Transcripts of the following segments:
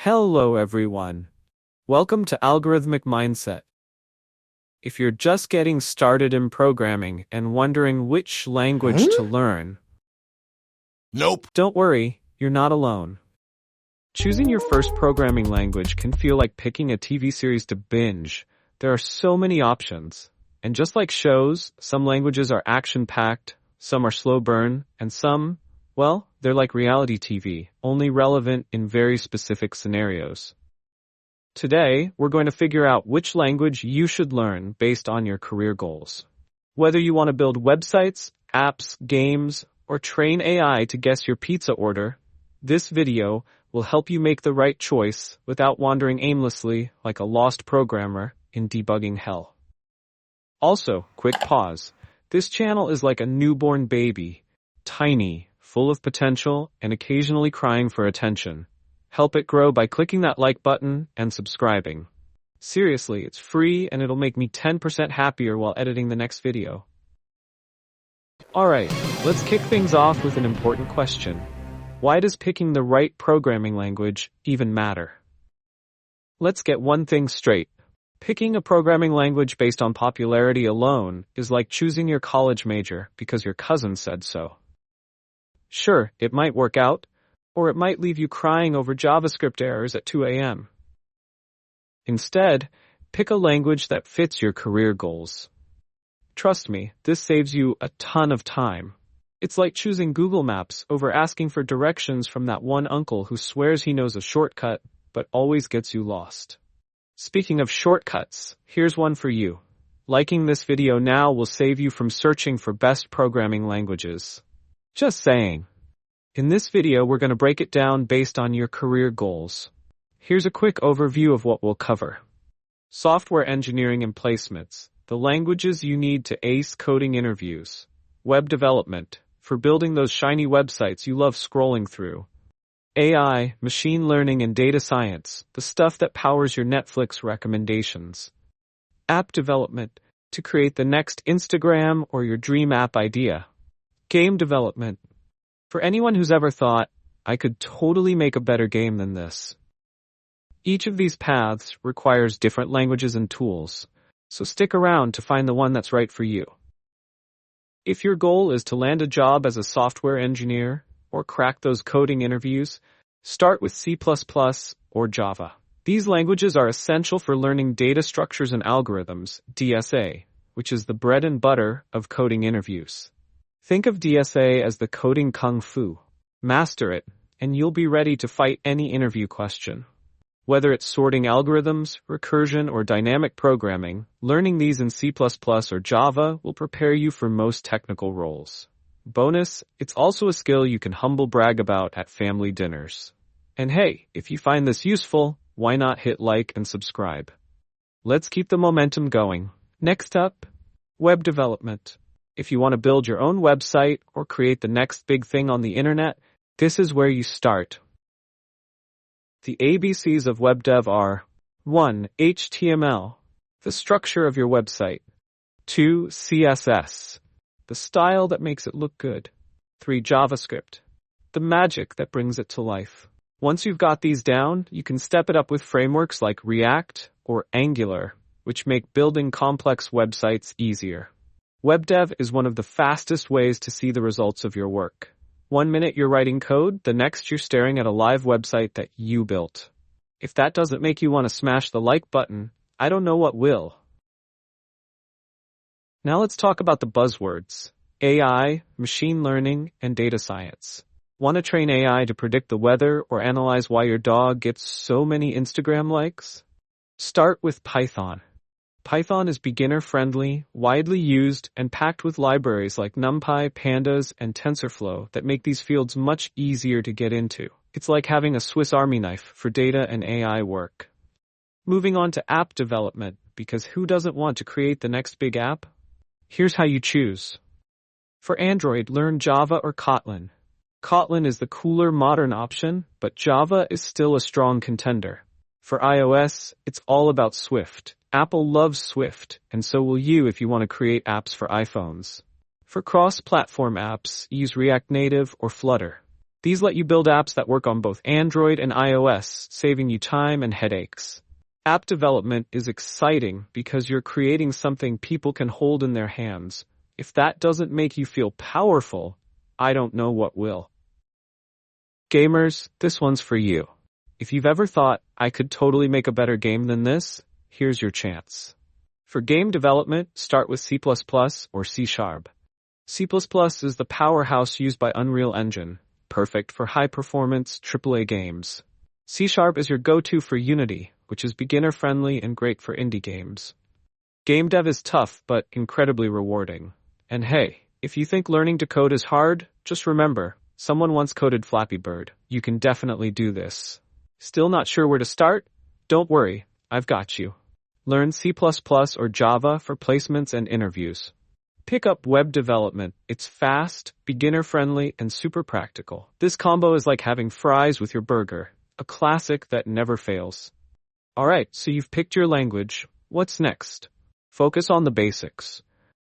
Hello everyone. Welcome to Algorithmic Mindset. If you're just getting started in programming and wondering which language to learn, Nope. don't worry, you're not alone. Choosing your first programming language can feel like picking a TV series to binge. There are so many options. And just like shows, some languages are action-packed, some are slow burn, and some, well, they're like reality TV, only relevant in very specific scenarios. Today, we're going to figure out which language you should learn based on your career goals. Whether you want to build websites, apps, games, or train AI to guess your pizza order, this video will help you make the right choice without wandering aimlessly like a lost programmer in debugging hell. Also, quick pause. This channel is like a newborn baby, tiny, full of potential, and occasionally crying for attention. Help it grow by clicking that like button and subscribing. Seriously, it's free and it'll make me 10% happier while editing the next video. Alright, let's kick things off with an important question. Why does picking the right programming language even matter? Let's get one thing straight. Picking a programming language based on popularity alone is like choosing your college major because your cousin said so. Sure, it might work out, or it might leave you crying over JavaScript errors at 2 a.m. Instead, pick a language that fits your career goals. Trust me, this saves you a ton of time. It's like choosing Google Maps over asking for directions from that one uncle who swears he knows a shortcut, but always gets you lost. Speaking of shortcuts, here's one for you. Liking this video now will save you from searching for best programming languages. Just saying. In this video, we're going to break it down based on your career goals. Here's a quick overview of what we'll cover. Software engineering and placements, the languages you need to ace coding interviews. Web development, for building those shiny websites you love scrolling through. AI, machine learning, and data science, the stuff that powers your Netflix recommendations. App development, to create the next Instagram or your dream app idea. Game development, for anyone who's ever thought, I could totally make a better game than this. Each of these paths requires different languages and tools, so stick around to find the one that's right for you. If your goal is to land a job as a software engineer or crack those coding interviews, start with C++ or Java. These languages are essential for learning data structures and algorithms, DSA, which is the bread and butter of coding interviews. Think of DSA as the coding kung fu. Master it, and you'll be ready to fight any interview question. Whether it's sorting algorithms, recursion, or dynamic programming, learning these in C++ or Java will prepare you for most technical roles. Bonus, it's also a skill you can humble brag about at family dinners. And hey, if you find this useful, why not hit like and subscribe? Let's keep the momentum going. Next up, web development. If you want to build your own website or create the next big thing on the internet, this is where you start. The ABCs of web dev are 1. HTML, the structure of your website. 2. CSS, the style that makes it look good. 3. JavaScript, the magic that brings it to life. Once you've got these down, you can step it up with frameworks like React or Angular, which make building complex websites easier. Web dev is one of the fastest ways to see the results of your work. 1 minute you're writing code, the next you're staring at a live website that you built. If that doesn't make you want to smash the like button, I don't know what will. Now let's talk about the buzzwords: AI, machine learning, and data science. Want to train AI to predict the weather or analyze why your dog gets so many Instagram likes? Start with Python. Python is beginner-friendly, widely used, and packed with libraries like NumPy, Pandas, and TensorFlow that make these fields much easier to get into. It's like having a Swiss Army knife for data and AI work. Moving on to app development, because who doesn't want to create the next big app? Here's how you choose. For Android, learn Java or Kotlin. Kotlin is the cooler, modern option, but Java is still a strong contender. For iOS, it's all about Swift. Apple loves Swift, and so will you if you want to create apps for iPhones. For cross-platform apps, use React Native or Flutter. These let you build apps that work on both Android and iOS, saving you time and headaches. App development is exciting because you're creating something people can hold in their hands. If that doesn't make you feel powerful, I don't know what will. Gamers, this one's for you. If you've ever thought, I could totally make a better game than this, here's your chance. For game development, start with C++ or C#. C++ is the powerhouse used by Unreal Engine, perfect for high-performance AAA games. C# is your go-to for Unity, which is beginner-friendly and great for indie games. Game dev is tough, but incredibly rewarding. And hey, if you think learning to code is hard, just remember, someone once coded Flappy Bird. You can definitely do this. Still not sure where to start? Don't worry, I've got you. Learn C++ or Java for placements and interviews. Pick up web development. It's fast, beginner-friendly, and super practical. This combo is like having fries with your burger, a classic that never fails. Alright, so you've picked your language. What's next? Focus on the basics.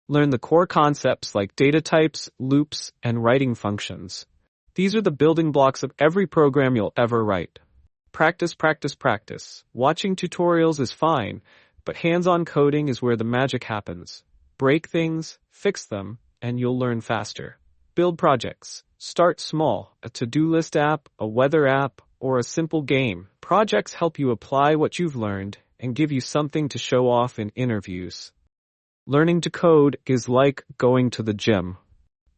Learn the core concepts like data types, loops, and writing functions. These are the building blocks of every program you'll ever write. Practice, practice, practice. Watching tutorials is fine, but hands-on coding is where the magic happens. Break things, fix them, and you'll learn faster. Build projects. Start small, a to-do list app, a weather app, or a simple game. Projects help you apply what you've learned and give you something to show off in interviews. Learning to code is like going to the gym.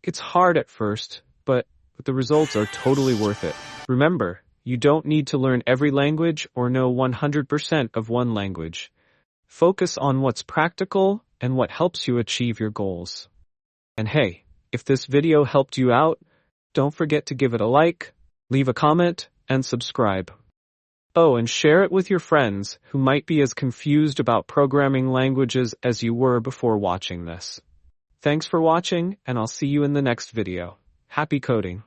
It's hard at first, but the results are totally worth it. Remember, you don't need to learn every language or know 100% of one language. Focus on what's practical and what helps you achieve your goals. And hey, if this video helped you out, don't forget to give it a like, leave a comment, and subscribe. Oh, and share it with your friends who might be as confused about programming languages as you were before watching this. Thanks for watching, and I'll see you in the next video. Happy coding!